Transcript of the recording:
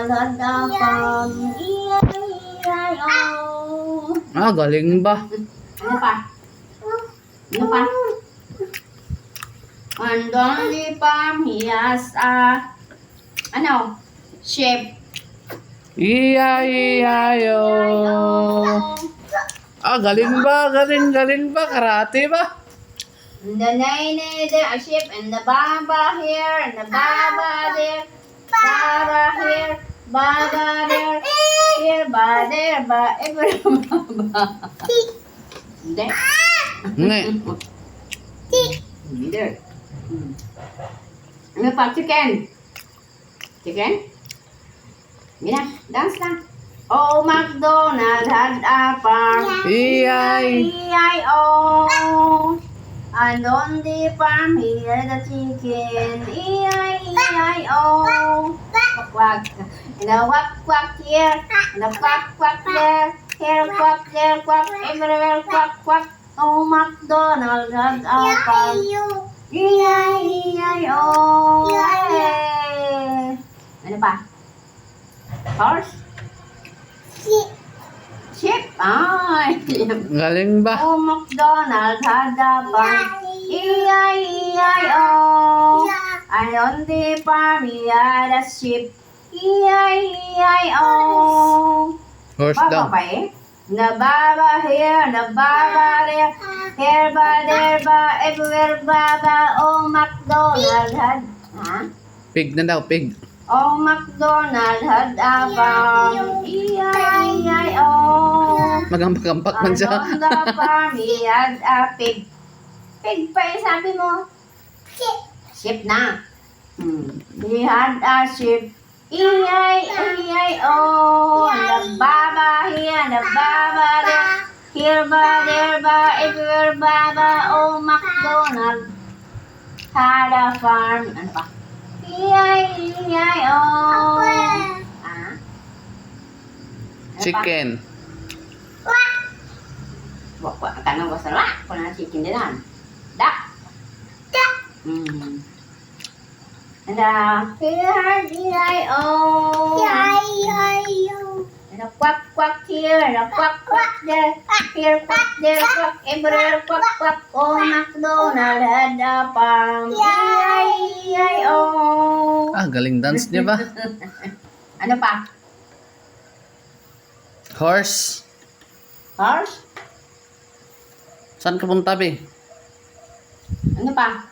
McDonald had a farm. E-I-E-I-O. Galing ba? Ano pa? Ano pa? And on the farm, he has a, sheep. E-I-E-I-O. Galing ba? Galing ba? Karate ba? And the nine is a sheep, and the baba here, and the baba there, baba here, baba there, here, ba there, ba everywhere, baba. Hindi. Hindi. Hindi. Ano pa? Chicken. Chicken? Mira, dance na. Oh, McDonald had a farm. E-I-E-I-O. And on the farm he had a chicken. E-I-E-I-O. Quack, quack. And a quack, quack here. And a quack, quack there. Here, quack, there, quack. Everywhere, quack, quack. Oh, McDonald had a farm. E-I-E-I-O. Hey. Ano pa? Horse? Sheep? Ay. Galing ba? Oh, McDonald had a farm. E-I-E-I-O. And on the farm he had a sheep. E-I-E-I-O. Horse Baba daw. pa eh. The baba here, the baba there. Here ba, there ba, everywhere baba. Oh, McDonald had... Ha? Pig na daw, pig. Oh, McDonald had a farm. E-I-E-I-O. Magampak-ampak man And siya. on the farm, he had a pig. Pig pa eh, sabi mo. Sheep na. He had a sheep. E-I-E-I-O. And the baba here, and the baba there. Here ba, there ba, everywhere baba. Oh, McDonald had a farm. Ano pa? E-I-E-I-O. Ah? Ano pa? Chicken. Wak tanong ko sa kung na chicken din yan. Duck. And E-I-E-I-O. And a quack quack here, and a quack quack there. Here quack, there quack, everywhere quack quack. Oh, McDonald had a farm. E-I-E-I-O. Galing dance niya ba? Ano pa? Horse. Horse? Saan ka punta, be? Ano pa?